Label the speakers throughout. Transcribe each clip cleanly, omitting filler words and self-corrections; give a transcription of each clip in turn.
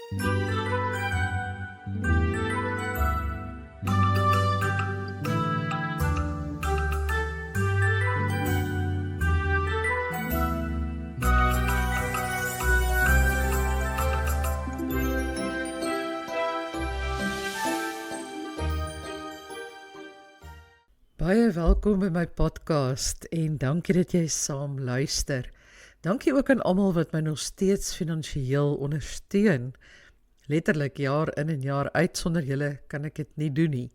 Speaker 1: Baie welkom by my podcast en dankie dat jy saam luister. Dankie ook aan almal wat my nog steeds finansiëel ondersteun. Letterlik jaar in en jaar uit, sonder julle kan ek dit nie doen nie.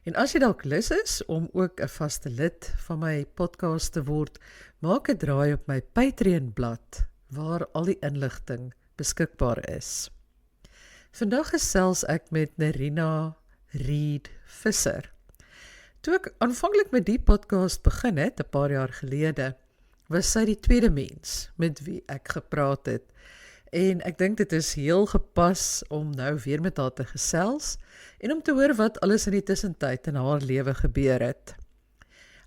Speaker 1: En as jy dalk lus is om ook 'n vaste lid van my podcast te word, maak 'n draai op my Patreon blad waar al die inligting beskikbaar is. Vandag gesels ek met Nerina Reed Visser. Toe ek aanvanklik met die podcast begin het, 'n paar jaar gelede, was sy die tweede mens met wie ek gepraat het. En ek dink dit is heel gepas om nou weer met haar te gesels en om te hoor wat alles in die tussentyd in haar lewe gebeur het.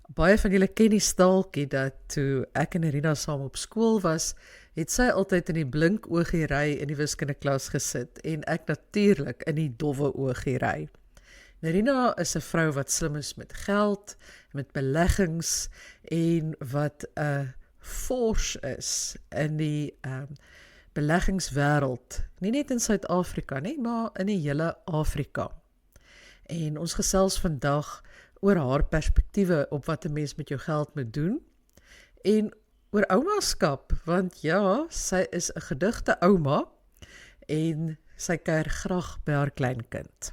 Speaker 1: Baie van julle ken die staaltjie dat toe ek en Nerina saam op skool was, het sy altyd in die blink oogiery in die wiskundeklas gesit en ek natuurlik in die dowwe oogiery. Nerina is 'n vrou wat slim is met geld, met beleggings en wat 'n force is in die beleggingswêreld. Nie net in Suid-Afrika nie, maar in die hele Afrika. En ons gesels vandag oor haar perspektiewe op wat 'n mens met jou geld moet doen en oor oumaskap, want ja, sy is 'n gedigte ouma en sy kuier graag by haar kleinkind.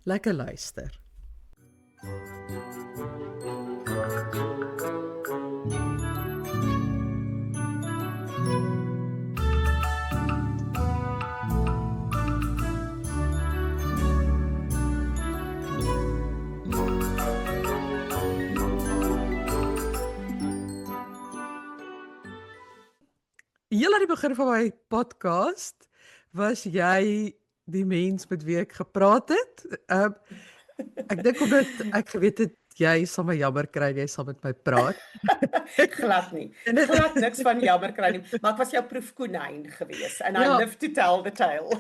Speaker 1: Lekker luister. Heel aan die begin van my podcast was jy die mens met wie ek gepraat het. Ek dink omdat ek geweet het, jy sal my jammer kry, jy sal met my praat.
Speaker 2: Glad nie. Glad niks van jammer kry nie. Maar ek was jou proefkonyn gewees. And I live to tell the tale.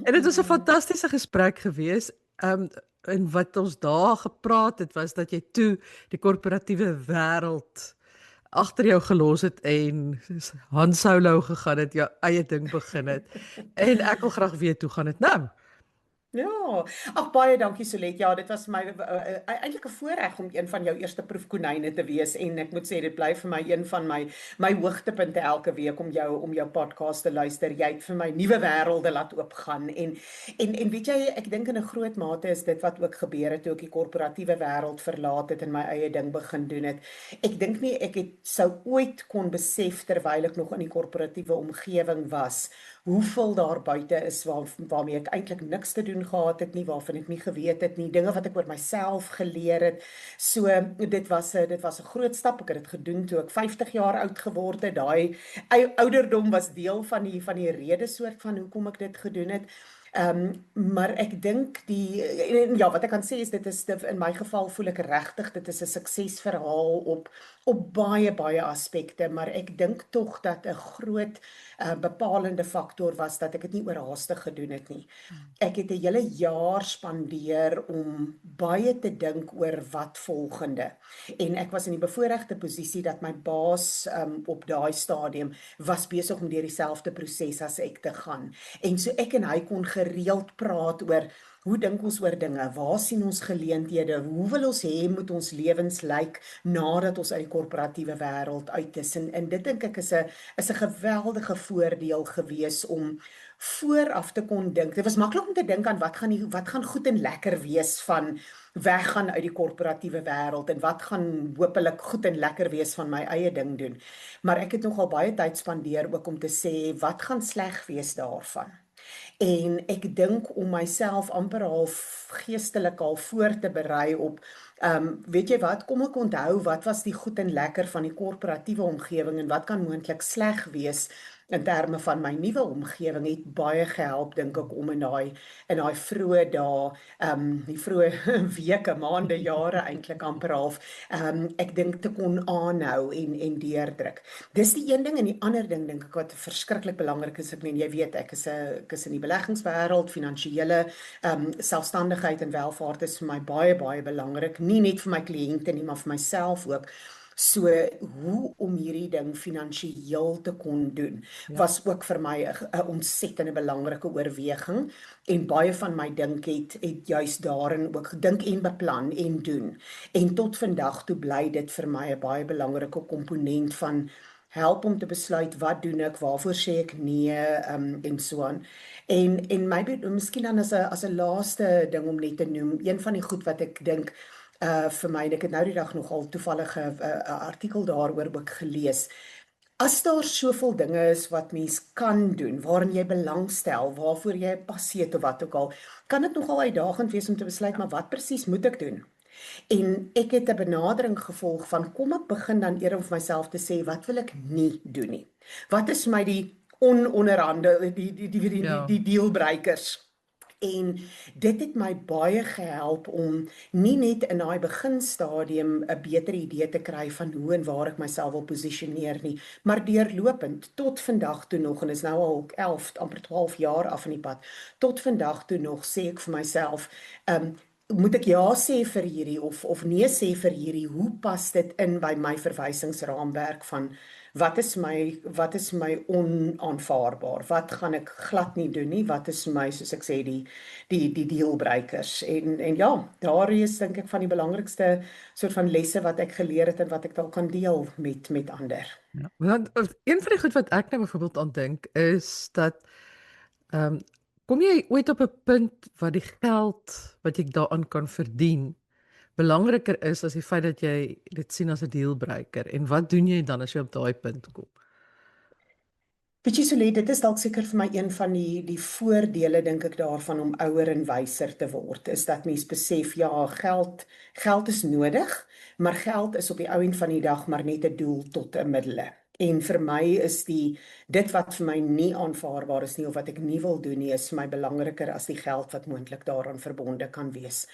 Speaker 1: En dit was 'n fantastiese gesprek gewees. En wat ons daar gepraat het, was dat jy toe die korporatiewe wêreld agter jou gelos het en Han Solo gegaan het, jou eie ding begin het. En ek wil graag weet hoe gaan dit nou?
Speaker 2: Ja, ag baie dankie Solet. Ja, dit was my eintlik 'n voorreg om een van jou eerste proefkonyne te wees en ek moet sê dit bly vir my een van my hoogtepunte elke week om jou podcast te luister. Jy het vir my nuwe wêrelde laat oopgaan en weet jy, ek dink in 'n groot mate is dit wat ook gebeur het toe ek die korporatiewe wêreld verlaat het en my eie ding begin doen het. Ek dink nie ek sou ooit kon besef terwyl ek nog in die korporatiewe omgewing was, hoeveel daar buite is waarmee ek eintlik niks te doen gehad het nie, waarvan ek nie geweet het nie, dinge wat ek oor myself geleer het. So dit was 'n groot stap. Ek het dit gedoen toe ek 50 jaar oud geword het. Daai ouderdom was deel van die rede soort van hoekom ek dit gedoen het. Maar ek dink wat ek kan sê is dit is in my geval voel ek regtig dit is 'n suksesverhaal op baie aspekte, maar ek dink tog dat 'n groot bepalende faktor was dat ek dit nie oorhaastig gedoen het nie. Ek het 'n hele jaar spandeer om baie te dink oor wat volgende. En ek was in die bevoorregte posisie dat my baas op daai stadium was besig om deur dieselfde proses as ek te gaan. En so ek en hy kon gereeld praat oor hoe dink ons oor dinge, waar sien ons geleenthede, hoe wil ons hê moet ons lewens lyk nadat ons uit die korporatiewe wêreld uit is. En dit dink ek is 'n geweldige voordeel gewees om vooraf te kon dink. Dit was maklik om te dink aan wat gaan goed en lekker wees van weggaan uit die korporatiewe wêreld en wat gaan hopelik goed en lekker wees van my eie ding doen. Maar ek het nogal baie tyd spandeer ook om te sê wat gaan sleg wees daarvan. En ek dink om myself amper half geestelik al voor te berei op weet jy wat, kom ek onthou wat was die goed en lekker van die korporatiewe omgewing en wat kan moontlik sleg wees in terme van my nuwe omgewing het baie gehelp dink ek om in daai vroeë dae, die vroeë weke, maande, jare eintlik amper half, ek dink te kon aanhou en deurdruk. Dis die een ding en die ander ding dink ek wat verskriklik belangrik is. Ek meen jy weet ek is in die beleggingswêreld, finansiële selfstandigheid en welvaart is vir my baie belangrik, nie net vir my kliënte nie, maar vir myself ook. So hoe om hierdie ding finansiëel te kon doen, was ook vir my 'n ontsettende belangrike oorweging en baie van my dink het juis daarin ook gedink en beplan en doen. En tot vandag toe bly dit vir my 'n baie belangrike komponent van help om te besluit wat doen ek, waarvoor sê ek nee, en so aan. En miskien dan as 'n laaste ding om net te noem, een van die goed wat ek dink vir my, en ek het nou die dag nogal toevallige artikel daaroor ook gelees. As daar soveel dinge is wat mens kan doen, waarin jy belangstel, waarvoor jy 'n passie het of wat ook al, kan dit nogal uitdagend wees om te besluit, maar wat presies moet ek doen? En ek het 'n benadering gevolg van kom ek begin dan eerder vir myself te sê wat wil ek nie doen nie. Wat is my die onderhande die dealbreakers? En dit het my baie gehelp om nie net in daai beginstadium 'n beter idee te kry van hoe en waar ek myself wil posisioneer nie, maar deurlopend tot vandag toe nog, en is nou al 11, amper 12 jaar af in die pad, tot vandag toe nog sê ek vir myself, moet ek ja sê vir hierdie of nee sê vir hierdie, hoe pas dit in by my verwysingsraamwerk van wat is my onaanvaarbaar, wat gaan ek glad nie doen nie, wat is my, soos ek sê, die dealbreakers, en ja, daar is dink ek van die belangrikste soort van lesse wat ek geleer het en wat ek dalk kan deel met ander.
Speaker 1: Ja. Want een van die goed wat ek nou byvoorbeeld aan dink is dat kom jy ooit op 'n punt waar die geld wat jy daaraan kan verdien belangriker is as die feit dat jy dit sien as 'n dealbreaker, en wat doen jy dan as jy op daai punt kom?
Speaker 2: Weet jy Solet, dit is dalk seker vir my een van die voordele dink ek daarvan om ouer en wyser te word, is dat mens besef ja, geld is nodig, maar geld is op die ou end van die dag maar net 'n doel tot 'n middel. En vir my is dit wat vir my nie aanvaarbaar is nie, of wat ek nie wil doen nie, is vir my belangriker as die geld wat moontlik daaraan verbonde kan wees.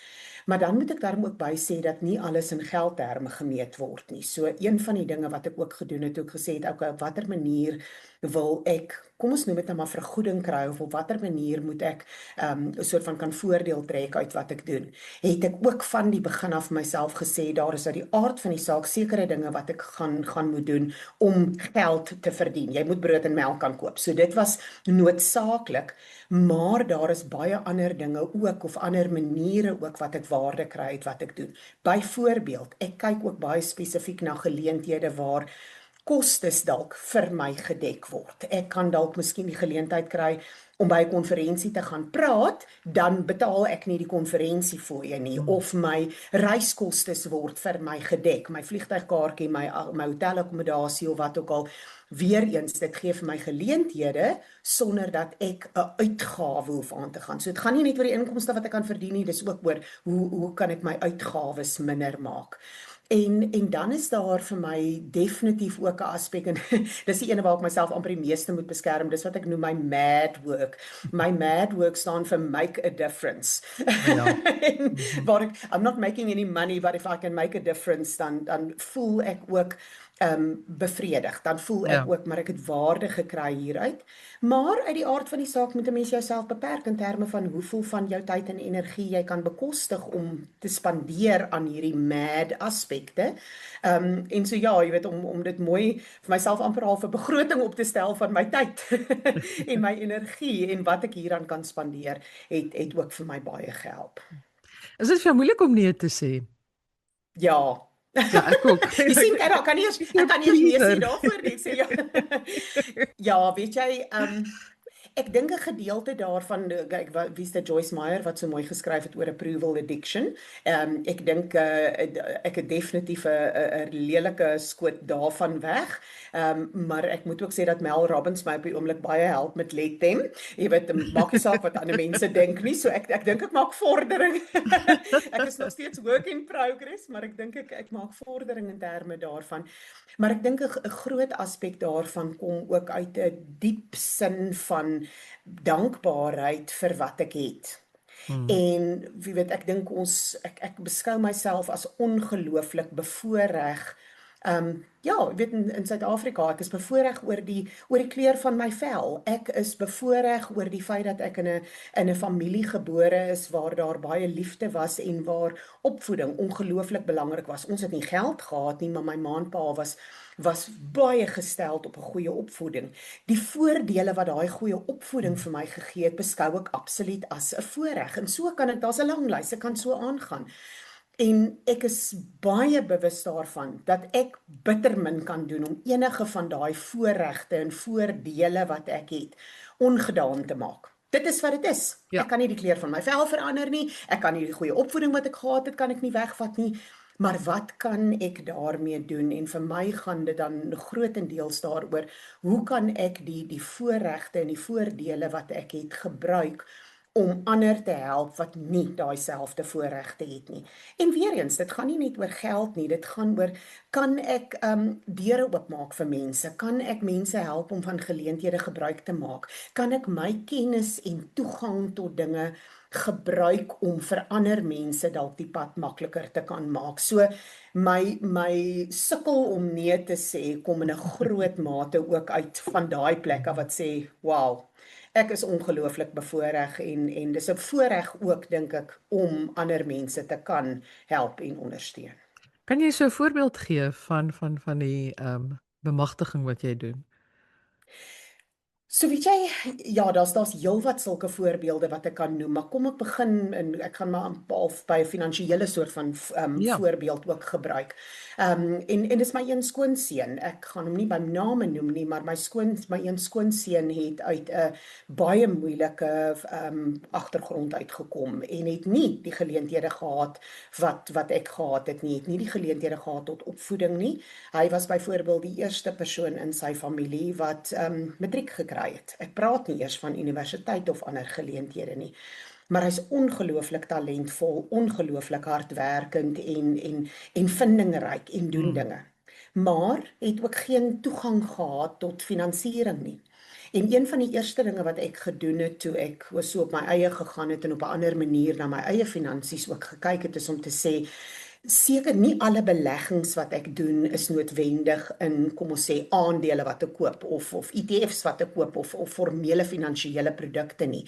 Speaker 2: Maar dan moet ek daarom ook by sê dat nie alles in geldterme gemeet word nie. So een van die dinge wat ek ook gedoen het, ook gesê het, okay, op watter manier wil ek, kom ons noem dit nou maar vergoeding kry, of op watter manier moet ek 'n soort van kan voordeel trek uit wat ek doen. Het ek ook van die begin af myself gesê, daar is uit die aard van die saak sekere dinge wat ek gaan moet doen om geld te verdien. Jy moet brood en melk kan koop. So dit was noodsaaklik, maar daar is baie ander dinge ook, of ander maniere ook wat ek waarde kry uit wat ek doen. Byvoorbeeld, ek kyk ook baie spesifiek na geleenthede waar kostes dalk vir my gedek word. Ek kan dalk miskien die geleentheid kry om by 'n konferensie te gaan praat, dan betaal ek nie die konferensiefooie nie, of my reiskostes word vir my gedek, my vliegtuigkaartjie, my hotelakkommodasie of wat ook al. Weereens, dit gee vir my geleenthede sonder dat ek 'n uitgawe hoef aan te gaan. So dit gaan nie net oor die inkomste wat ek kan verdien nie, dis ook oor hoe kan ek my uitgawes minder maak. En dan is daar vir my definitief ook 'n aspek, en dis die ene waar ek myself amper die meeste moet beskerm, dis wat ek noem my mad work. My mad work staan vir make a difference. Ja. En waar I'm not making any money, but if I can make a difference, dan voel ek ook bevredig, dan voel ek ook, maar ek het waarde gekry hieruit. Maar uit die aard van die saak moet 'n mens jouself beperk in terme van hoeveel van jou tyd en energie jy kan bekostig om te spandeer aan hierdie mad aspekte. En so ja, jy weet, om dit mooi vir myself amper half 'n begroting op te stel van my tyd en my energie en wat ek hieraan kan spandeer, het ook vir my baie gehelp.
Speaker 1: Is dit vir jou moeilik om nee te sê?
Speaker 2: Ja.
Speaker 1: Ja, ek ook.
Speaker 2: Jy sien, ek kan nie eens nee sê daarvoor nie, sê ja. Ja, weet jy, Ek dink 'n gedeelte daarvan, kyk, wie's dit, Joyce Meyer wat so mooi geskryf het oor approval addiction. Ek dink ek het definitief 'n lelike skoot daarvan weg. Maar ek moet ook sê dat Mel Robbins my op die oomblik baie help met Let Them. Jy weet, maak nie saak wat ander mense dink nie. So ek dink ek maak vordering. Ek is nog steeds work in progress, maar ek dink ek maak vordering in terme daarvan. Maar ek dink 'n groot aspek daarvan kom ook uit 'n diep sin van dankbaarheid vir wat ek het. En wie weet, ek dink ek beskou myself as ongelooflik bevoorreg. Ja, weet in Suid-Afrika, ek is bevoorreg oor die kleur van my vel. Ek is bevoorreg oor die feit dat ek in 'n familie gebore is waar daar baie liefde was en waar opvoeding ongelooflik belangrik was. Ons het nie geld gehad nie, maar my ma en pa was baie gesteld op 'n goeie opvoeding. Die voordele wat daai goeie opvoeding vir my gegee het, beskou ek absoluut as 'n voorreg. En so kan daar's 'n lang lys, ek kan so aangaan. En ek is baie bewus daarvan dat ek bitter min kan doen om enige van daai voorregte en voordele wat ek het ongedaan te maak. Dit is wat dit is.
Speaker 1: Ja.
Speaker 2: Ek kan nie die kleur van my vel verander nie. Ek kan nie die goeie opvoeding wat ek gehad het, kan ek nie wegvat nie. Maar wat kan ek daarmee doen? En vir my gaan dit dan grootendeels daaroor, hoe kan ek die voorregte en die voordele wat ek het gebruik om ander te help wat nie daai selfde voorregte het nie. En weer eens, dit gaan nie net oor geld nie, dit gaan oor, kan ek deure oopmaak vir mense? Kan ek mense help om van geleenthede gebruik te maak? Kan ek my kennis en toegang tot dinge gebruik om vir ander mense dalk die pad makliker te kan maak? So my sukkel om nee te sê kom in 'n groot mate ook uit van daai plek af wat sê, wow, ek is ongelooflik bevoorreg en dis 'n voorreg ook, dink ek, om ander mense te kan help en ondersteun.
Speaker 1: Kan jy so 'n voorbeeld gee van die bemagtiging wat jy doen?
Speaker 2: So weet jy, ja, daar's heelwat sulke voorbeelde wat ek kan noem, maar kom ek begin en ek gaan maar half by 'n finansiële soort van
Speaker 1: Ja.
Speaker 2: voorbeeld ook gebruik. En dis my een skoonseun. Ek gaan hom nie by name noem nie, maar my een skoonseun het uit 'n baie moeilike agtergrond uitgekom en het nie die geleenthede gehad wat ek gehad het nie. Het nie die geleenthede gehad tot opvoeding nie. Hy was byvoorbeeld die eerste persoon in sy familie wat matriek gekry het. Ek praat nie eers van universiteit of ander geleenthede nie. Maar hy's ongelooflik talentvol, ongelooflik hardwerkend en vindingryk en doen dinge. Maar het ook geen toegang gehad tot finansiering nie. En een van die eerste dinge wat ek gedoen het toe ek so op my eie gegaan het en op 'n ander manier na my eie finansies ook gekyk het, is om te sê, seker nie alle beleggings wat ek doen is noodwendig in, kom ons sê, aandele wat ek koop of ETF's wat ek koop of formele finansiële produkte nie.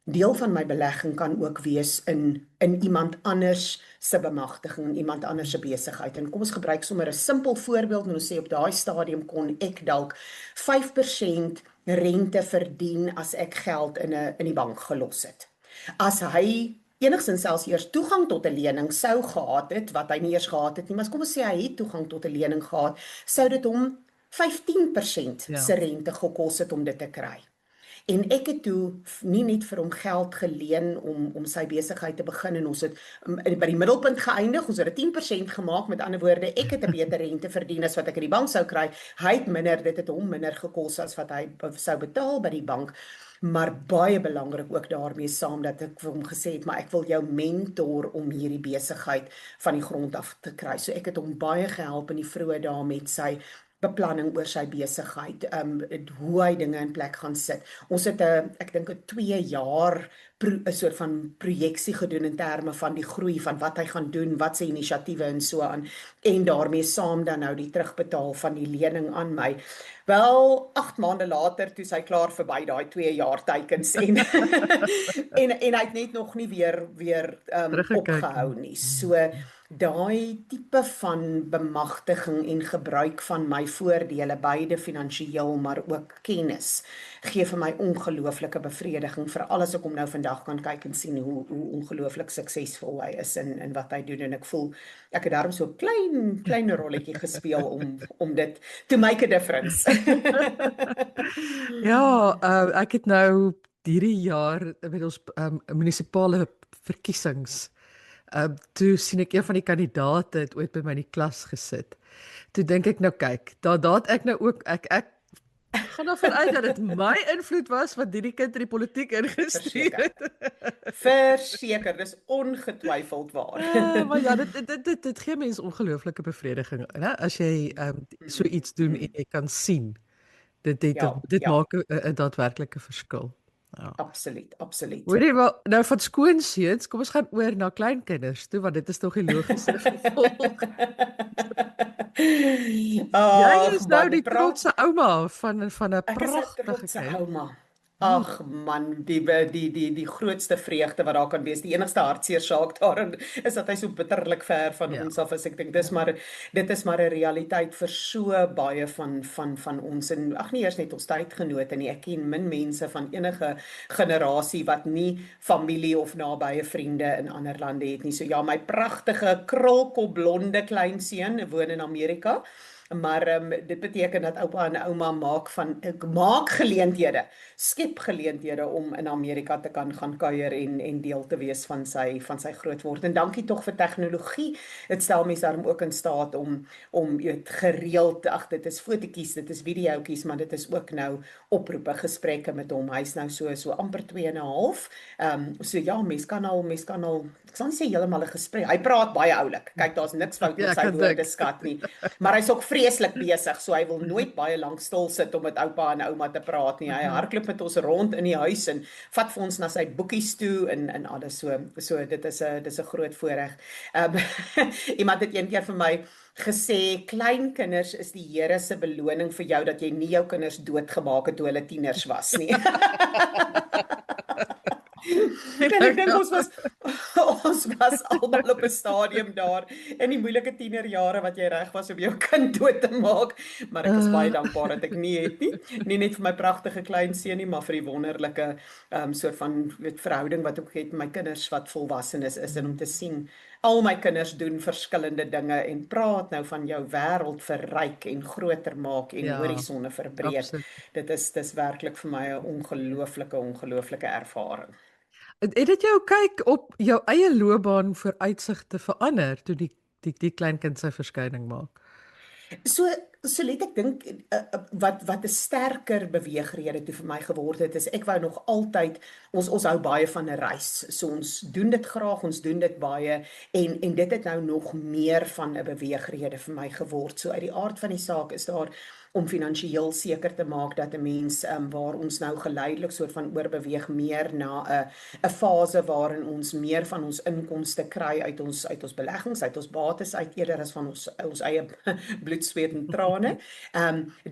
Speaker 2: Deel van my belegging kan ook wees in iemand anders se bemagtiging, iemand anders se besigheid. En kom ons gebruik sommer 'n simpel voorbeeld en ons sê op daai stadium kon ek dalk 5% rente verdien as ek geld in die bank gelos het. As hy enigstens selfs eers toegang tot 'n lening sou gehad het, wat hy nie eers gehad het nie, maar kom ons sê hy het toegang tot 'n lening gehad, sou dit hom 15% se rente gekos het om dit te kry. En ek het toe nie net vir hom geld geleen om sy besigheid te begin en ons het by die middelpunt geëindig, ons het 10% gemaak, met ander woorde, ek het 'n beter rente verdien as wat ek in die bank sou kry, hy het minder, dit het hom minder gekos as wat hy sou betaal by die bank, maar baie belangrik ook daarmee saam dat ek vir hom gesê het, maar ek wil jou mentor om hierdie besigheid van die grond af te kry. So ek het hom baie gehelp in die vroeë dae met sy beplanning oor sy besigheid, hoe hy dinge in plek gaan sit. Ons het ek dink 'n 2 jaar 'n soort van projeksie gedoen in terme van die groei van wat hy gaan doen, wat sy inisiatiewe en so aan, en daarmee saam dan nou die terugbetaal van die lening aan my. Wel, 8 maande later, toe sy klaar verby daai 2 jaar teikens en en hy het net nog nie weer opgehou nie. So daai tipe van bemagtiging en gebruik van my voordele, beide finansiëel maar ook kennis, gee vir my ongelooflike bevrediging, veral as ek hom nou vandag kan kyk en sien hoe ongelooflik suksesvol hy is in wat hy doen, en ek voel ek het daarom so 'n klein rolletjie gespeel om dit to make a difference.
Speaker 1: Ja, ek het nou hierdie jaar met ons munisipale verkiesings. Toe sien ek een van die kandidaate het ooit by my in die klas gesit. Toe dink ek nou kyk, daar het ek nou ook ek gaan daarvan uit dat dit my invloed was wat hierdie kind in die politiek ingestuur het.
Speaker 2: Verseker, dis ongetwyfeld waar.
Speaker 1: Maar ja, dit gee mense ongelooflike bevrediging, né? As jy so iets doen en jy kan sien. Dit
Speaker 2: Ja,
Speaker 1: maak 'n daadwerklike verskil. Ja.
Speaker 2: absoluut.
Speaker 1: Hoorie, nou van skoonseuns, kom ons gaan oor na kleinkinders toe, want dit is tog die logiese gevolg. Jy is nou die trotse ouma van 'n
Speaker 2: Ek is 'n
Speaker 1: pragtige
Speaker 2: trotse
Speaker 1: kind.
Speaker 2: ouma. Ag man, die grootste vreugde wat daar kan wees, die enigste hartseer saak daarin is dat hy so bitterlik ver van
Speaker 1: Ja.
Speaker 2: ons af is. Ek dink dit is maar 'n realiteit vir so baie van ons, en ag nie eers net ons tydgenote nie. Ek ken min mense van enige generasie wat nie familie of nabye vriende in ander lande het nie. So ja, my pragtige krulkop blonde kleinseun woon in Amerika. Maar dit beteken dat oupa en ouma maak geleenthede, skep geleenthede om in Amerika te kan gaan kuier en deel te wees van sy groot word. En dankie tog vir tegnologie. Dit stel mense daarom ook in staat om gereeld, dit is fotootjies, dit is videoetjies, maar dit is ook nou oproepe, gesprekke met hom. Hy's nou so amper 2 en 'n half. So ja, mens kan al ek sal nie sê heeltemal 'n gesprek. Hy praat baie oulik. Kyk, daar's niks fout met sy woordeskat nie. Maar hy's ook vreeslik besig, so hy wil nooit baie lank stil sit om met oupa en ouma te praat nie. Hy hardloop met ons rond in die huis en vat vir ons na sy boekies toe en alles so dit is 'n groot voorreg. Iemand het een keer vir my gesê, kleinkinders is die Here se beloning vir jou dat jy nie jou kinders doodgemaak het toe hulle tieners was nie. En ek dink ons was almal op 'n stadium daar in die moeilike tienerjare wat jy reg was om jou kind dood te maak, maar ek is baie dankbaar dat ek nie het nie net vir my pragtige kleinseun nie, maar vir die wonderlike soort van verhouding wat ek het met my kinders wat volwassenes is, en om te sien al my kinders doen verskillende dinge en praat nou van jou wêreld verryk en groter maak en horisonne verbreek. Dis werklik vir my 'n ongelooflike ervaring.
Speaker 1: Het dit jou kyk op jou eie loopbaan vooruitsigte verander toe die kleinkind sy verskyning maak?
Speaker 2: So let ek dink wat 'n sterker beweegrede toe vir my geword het, is ek wou nog altyd, ons hou baie van 'n reis. So ons doen dit graag, ons doen dit baie en dit het nou nog meer van 'n beweegrede vir my geword. So uit die aard van die saak is daar om finansiëel seker te maak dat 'n mens waar ons nou geleidelik soort van oorbeweeg meer na 'n fase waarin ons meer van ons inkomste kry uit ons beleggings, uit ons bates uit eerder as van ons eie bloed, sweet en trane.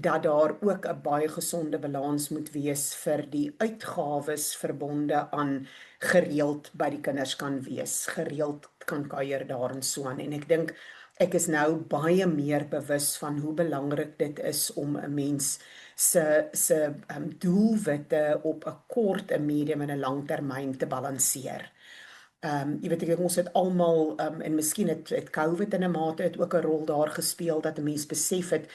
Speaker 2: Dat daar ook 'n baie gesonde balans moet wees vir die uitgawes verbonde aan gereeld by die kinders kan wees, gereeld kan kuier daar en so aan. En ek dink ek is nou baie meer bewus van hoe belangrik dit is om 'n mens se doelwitte op 'n kort, 'n medium en 'n langtermyn te balanseer. Jy weet ek ons het almal en miskien het COVID in 'n mate het ook 'n rol daar gespeel dat 'n mens besef het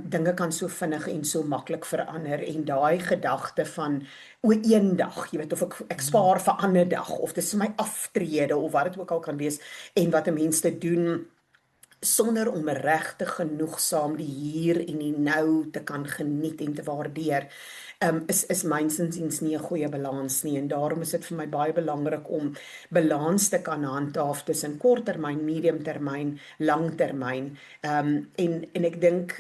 Speaker 2: dinge kan so vinnig en so maklik verander, en daai gedagte van eendag, jy weet, of ek spaar vir 'n ander dag of dis my aftrede of wat dit ook al kan wees, en wat 'n mens te doen sonder om regtig genoegsaam die hier en die nou te kan geniet en te waardeer, is myns insiens nie 'n goeie balans nie, en daarom is dit vir my baie belangrik om balans te kan handhaaf tussen korttermyn, mediumtermyn, langtermyn. En ek dink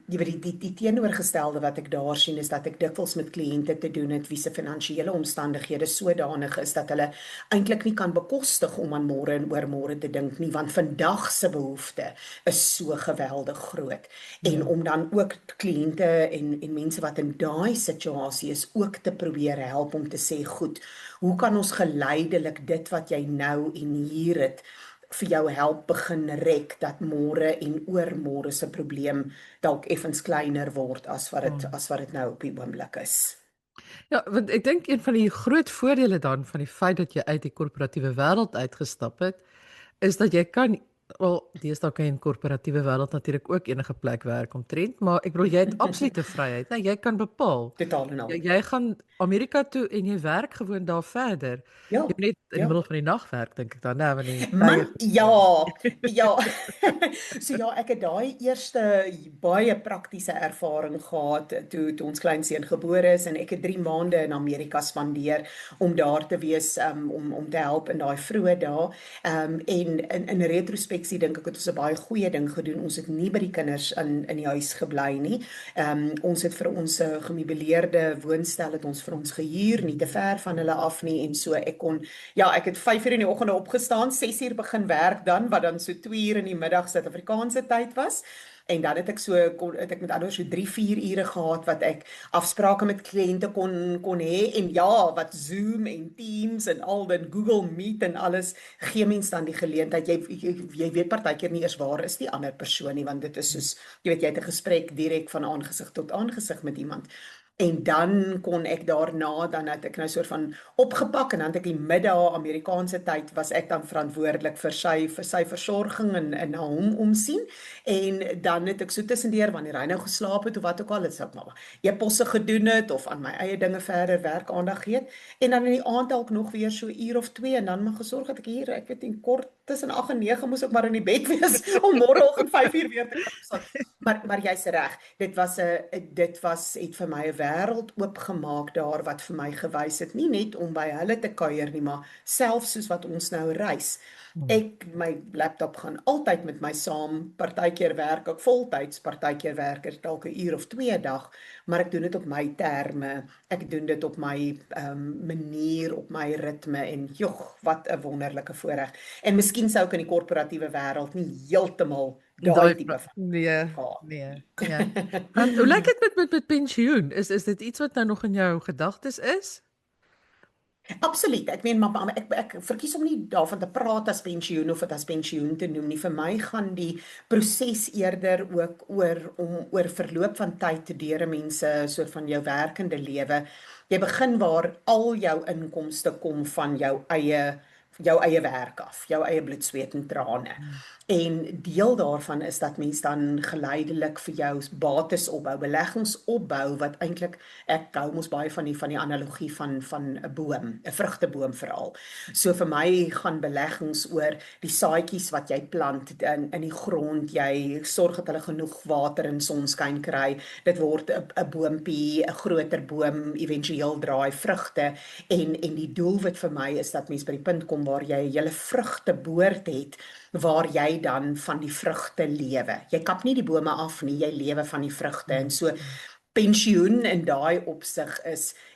Speaker 2: jy weet die teenoorgestelde wat ek daar sien is dat ek dikwels met kliënte te doen het wie se finansiële omstandighede sodanig is dat hulle eintlik nie kan bekostig om aan môre en oormôre te dink nie, want vandag se behoefte is so geweldig groot. En om dan ook kliënte en mense wat in daai situasie is ook te probeer help om te sê, goed, hoe kan ons geleidelik dit wat jy nou en hier het vir jou help begin rek dat môre en oormôre se probleem dalk effens kleiner word as wat dit nou op die oomblik is.
Speaker 1: Ja, want ek dink een van die groot voordele dan van die feit dat jy uit die korporatiewe wêreld uitgestap het, is dat jy kan wel deesdae kan jy in korporatiewe wêreld natuurlik ook enige plek werk omtrent, maar ek bedoel jy het absolute vryheid, né? Jy kan bepaal.
Speaker 2: Totaal en al.
Speaker 1: Jy gaan Amerika toe en jy werk gewoon daar verder.
Speaker 2: Ja,
Speaker 1: Jy moet net in die
Speaker 2: ja.
Speaker 1: middel van die nag werk dink ek dan, né, want die
Speaker 2: Man,
Speaker 1: tye
Speaker 2: ja, ja. So ja, ek het daai eerste baie praktiese ervaring gehad toe ons kleinseun gebore is en ek het 3 maande in Amerika spandeer om daar te wees om te help in daai vroeë dae. En in retrospeksie dink ek het ons 'n baie goeie ding gedoen. Ons het nie by die kinders in die huis gebly nie. Ons het vir ons gemeubileerde woonstel het ons vir ons gehuur, nie te ver van hulle af nie en so ek het 5 uur in die oggend opgestaan, 6 uur begin werk dan, wat dan so 2 uur in die middag Suid-Afrikaanse tyd was. En dan het ek met anders so 3-4 ure gehad wat ek afsprake met kliënte kon hê en ja, wat Zoom en Teams en al die Google Meet en alles gee mens dan die geleentheid. Jy weet partykeer nie eers waar is die ander persoon nie, want dit is soos jy weet jy het 'n gesprek direk van aangesig tot aangesig met iemand. En dan kon ek daarna, dan het ek nou soort van opgepak en dan het ek die middag Amerikaanse tyd was ek dan verantwoordelik vir sy versorging en na hom omsien. En dan het ek so tussendeur wanneer hy nou geslaap het of wat ook al, het ek maar e-posse gedoen het of aan my eie dinge verder werk aandag gee het. En dan in die aand dalk nog weer so 1 uur of 2 en dan maar gesorg dat ek hier, ek weet nie, kort tussen 8 en 9 moes ek maar in die bed wees om môreoggend 5 uur weer te kan opstaan. Maar jy's reg, het vir my 'n wêreld oopgemaak daar wat vir my gewys het, nie net om by hulle te kuier nie, maar selfs soos wat ons nou reis. My laptop gaan altyd met my saam, partykeer werk ek voltyds, partykeer werk ek dalk 'n uur of 2 'n dag, maar ek doen dit op my terme, ek doen dit op my manier, op my ritme en jog, wat 'n wonderlike voorreg. En miskien sou ek in die korporatiewe wêreld nie heeltemal daai tipe van
Speaker 1: nee, ja.
Speaker 2: En
Speaker 1: Hoe lyk dit met pensioen? Is dit iets wat nou nog in jou gedagtes is?
Speaker 2: Absoluut. Ek meen maar ek verkies om nie daarvan te praat as pensioen of dit as pensioen te noem nie. Vir my gaan die proses eerder ook oor verloop van tyd deur 'n mens se soort van jou werkende lewe. Jy begin waar al jou inkomste kom van jou eie werk af, jou eie bloed, sweet en trane. En deel daarvan is dat mens dan geleidelik vir jou bates opbou, beleggings opbou wat eintlik ek hou mos baie van die analogie van 'n boom, 'n vrugteboom veral. So vir my gaan beleggings oor die saadjies wat jy plant in die grond, jy sorg dat hulle genoeg water en sonskyn kry. Dit word 'n boompie, 'n groter boom, éventueel draai vrugte en die doelwit vir my is dat mens by die punt kom waar jy 'n hele vrugteboord het waar jy dan van die vrugte lewe. Jy kap nie die bome af nie, jy lewe van die vrugte. En so pensioen in daai opsig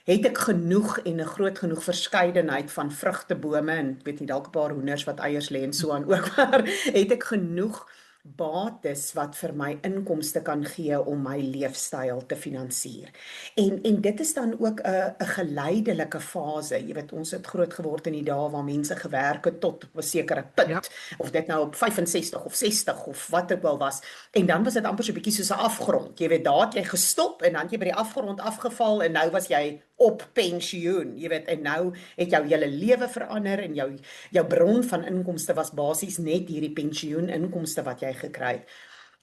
Speaker 2: het ek genoeg en 'n groot genoeg verskeidenheid van vrugtebome en ek weet nie dalk 'n paar hoenders wat eiers lê en so aan ook, maar het ek genoeg bates wat vir my inkomste kan gee om my leefstyl te finansier. En dit is dan ook 'n geleidelike fase. Jy weet, ons het groot geword in die dae waar mense gewerk het tot op 'n sekere punt,
Speaker 1: Ja.
Speaker 2: of dit nou op 65 of 60 of wat ook wel was. En dan was dit amper so 'n bietjie soos 'n afgrond. Jy weet, daar het jy gestop en dan het jy by die afgrond afgeval en nou was jy op pensioen. Jy weet, en nou het jou hele lewe verander en jou bron van inkomste was basies net hierdie pensioeninkomste wat jy gekry het.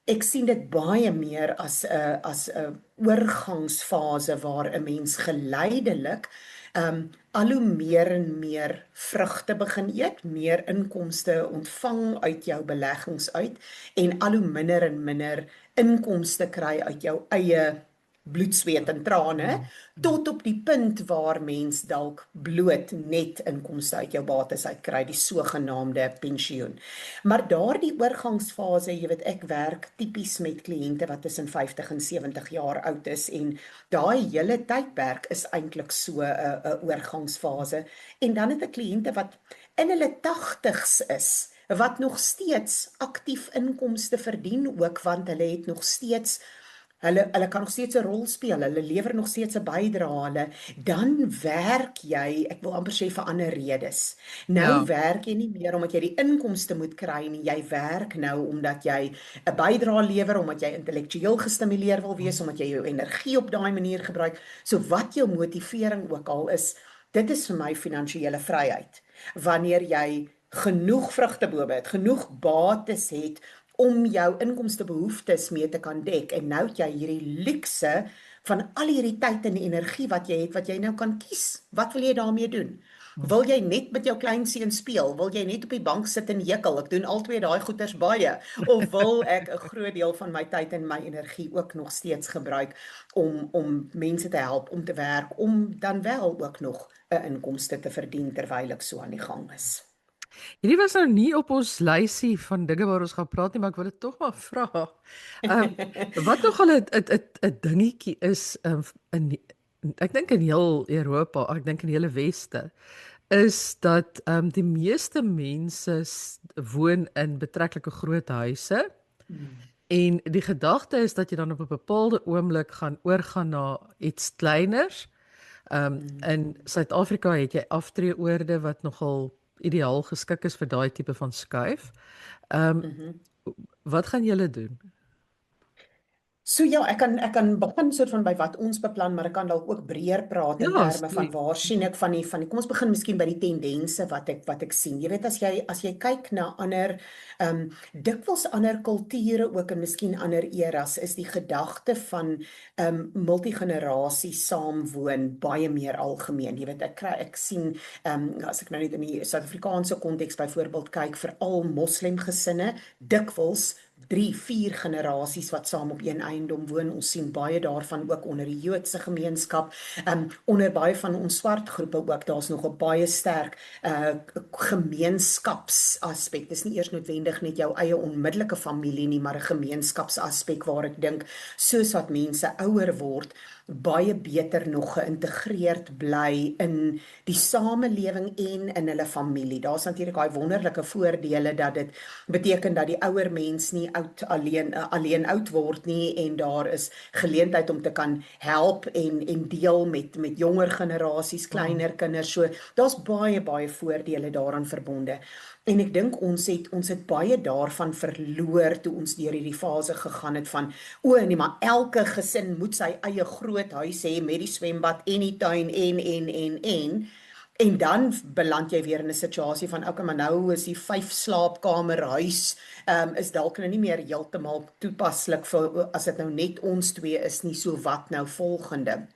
Speaker 2: Ek sien dit baie meer as 'n oorgangsfase waar 'n mens geleidelik al hoe meer en meer vrugte begin eet, meer inkomste ontvang uit jou beleggings uit en al hoe minder en minder inkomste kry uit jou eie bloed, sweet en trane, tot op die punt waar mens dalk bloot net inkomste uit jou bates uitkry, die sogenaamde pensioen. Maar daardie oorgangsfase, jy weet, ek werk tipies met kliënte wat tussen 50 en 70 jaar oud is en daai hele tydperk is eintlik so 'n oorgangsfase. En dan het ek kliënte wat in hulle 80's is, wat nog steeds aktief inkomste verdien ook, want hulle het nog steeds Hulle kan nog steeds 'n rol speel. Hulle lewer nog steeds 'n bydrae. Dan werk jy, ek wil amper sê vir ander redes. Nou
Speaker 1: Ja.
Speaker 2: werk jy nie meer omdat jy die inkomste moet kry nie. Jy werk nou omdat jy 'n bydrae lewer, omdat jy intellektueel gestimuleer wil wees, omdat jy jou energie op daai manier gebruik. So wat jou motivering ook al is, dit is vir my finansiële vryheid. Wanneer jy genoeg vrugtebome het, genoeg bates het om jou inkomstebehoeftes mee te kan dek en nou het jy hierdie luukse van al hierdie tyd en energie wat jy het wat jy nou kan kies. Wat wil jy daarmee doen? Wil jy net met jou kleinseun speel? Wil jy net op die bank sit en hekel? Ek doen albei daai goeters baie. Of wil ek 'n groot deel van my tyd en my energie ook nog steeds gebruik om mense te help, om te werk, om dan wel ook nog 'n inkomste te verdien terwyl ek so aan die gang is?
Speaker 1: Hierdie was nou nie op ons lysie van dinge waar ons gaan praat nie, maar ek wil dit tog maar vra. Wat nogal 'n dingetjie is in ek dink in heel Europa, ek dink in die hele weste, is dat die meeste mense woon in betreklike groot huise. En die gedagte is dat jy dan op 'n bepaalde oomblik gaan oorgaan na iets kleiners. In Suid-Afrika het jy aftreeoorde wat nogal ideaal geskik is vir daai tipe van skuif. Wat gaan julle doen?
Speaker 2: So ja, ek kan begin soort van by wat ons beplan, maar ek kan dalk ook breër praat in
Speaker 1: Ja,
Speaker 2: terme van
Speaker 1: asseblief.
Speaker 2: waar sien ek van die kom ons begin miskien by die tendense wat ek sien. Jy weet as jy kyk na ander dikwels ander kulture ook en miskien ander eras is die gedagte van multigenerasie saamwoon baie meer algemeen. Jy weet ek sien as ek nou net in die Suid-Afrikaanse konteks byvoorbeeld kyk veral moslemgesinne dikwels 3, 4 generasies wat saam op een eiendom woon. Ons sien baie daarvan ook onder die Joodse gemeenskap, onder baie van ons swart groepe ook. Daar's nog 'n baie sterk gemeenskapsaspek. Dis nie eers noodwendig net jou eie onmiddellike familie nie, maar 'n gemeenskapsaspek waar ek dink soos wat mense ouer word, baie beter nog geïntegreerd bly in die samelewing en in hulle familie. Daar's natuurlik daai wonderlike voordele dat dit beteken dat die ouer mens nie alleen oud word nie en daar is geleentheid om te kan help en deel met jonger generasies, kleiner kinders. So daar's baie voordele daaraan verbonde. En ek dink ons het baie daarvan verloor toe ons deur hierdie fase gegaan het van nee, maar elke gesin moet sy eie groot huis hê met die swembad en die tuin en dan beland jy weer in 'n situasie van okay, maar nou is die 5 slaapkamer huis is dalk nou nie meer heeltemal toepaslik vir as dit nou net ons twee is nie, so wat nou volgende.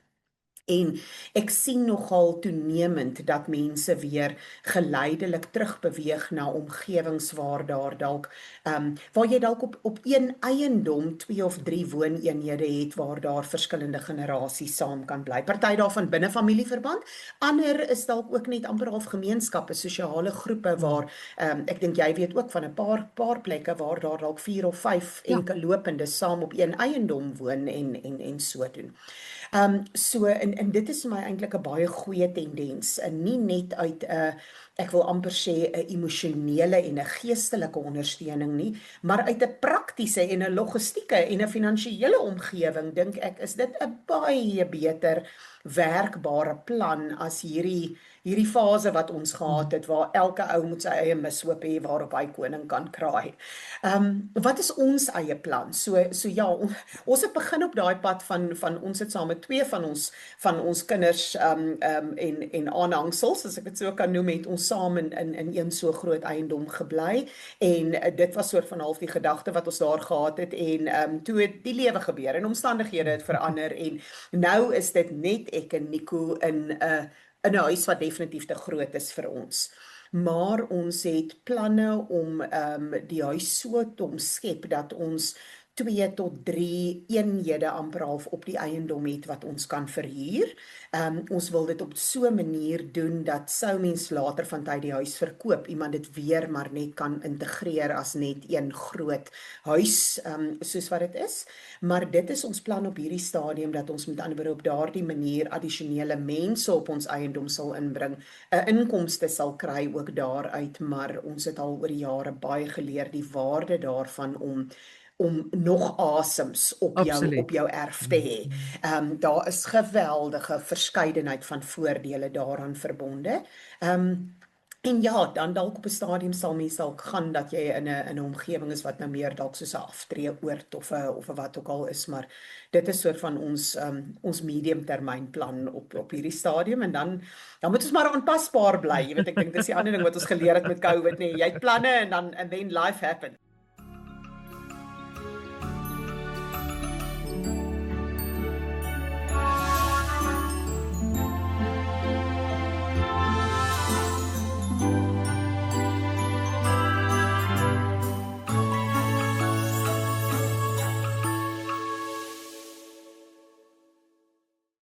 Speaker 2: En ek sien nogal toenemend dat mense weer geleidelik terugbeweeg na omgewings waar daar dalk waar jy dalk op een eiendom 2 of 3 wooneenhede het waar daar verskillende generasies saam kan bly. Party daarvan binne familieverband, ander is dalk ook net amper half gemeenskappe, sosiale groepe waar ek dink jy weet ook van 'n paar plekke waar daar dalk 4 of 5 enkellopendes saam op een eiendom woon en so doen. So en dit is vir my eintlik 'n baie goeie tendens, en nie net uit 'n ek wil amper sê 'n emosionele en 'n geestelike ondersteuning nie, maar uit 'n praktiese en 'n logistieke en 'n finansiële omgewing dink ek is dit 'n baie beter werkbare plan as hierdie fase wat ons gehad het waar elke ou moet sy eie mishoop hê waarop hy koning kan kraai. Wat is ons eie plan? So ja, ons het begin op daai pad van ons het saam met 2 van ons kinders en aanhangsels, as ek dit so kan noem, het ons saam in een so groot eiendom gebly en dit was soort van half die gedagte wat ons daar gehad het en toe het die lewe gebeur en omstandighede het verander en nou is dit net ek en Nico in 'n huis wat definitief te groot is vir ons. Maar ons het planne om die huis so te omskep dat ons 2 tot 3 eenhede amper half op die eiendom het wat ons kan verhuur. Ons wil dit op so 'n manier doen dat sou mens later van tyd die huis verkoop, iemand dit weer maar net kan integreer as net een groot huis, soos wat dit is. Maar dit is ons plan op hierdie stadium, dat ons met ander woorde op daardie manier addisionele mense op ons eiendom sal inbring, 'n inkomste sal kry ook daaruit, maar ons het al oor die jare baie geleer die waarde daarvan om om nog asems op
Speaker 1: Absoluut.
Speaker 2: jou erf te hê. Daar is geweldige verskeidenheid van voordele daaraan verbonde. En ja, dan dalk op 'n stadium sal mens dalk gaan dat jy in 'n omgewing is wat nou meer dalk soos 'n aftreeoord of 'n wat ook al is, maar dit is soort van ons mediumtermynplan op hierdie stadium, en dan moet ons maar aanpasbaar bly. Jy weet, ek dink dis die ander ding wat ons geleer het met COVID, nee, jy het planne and then life happens.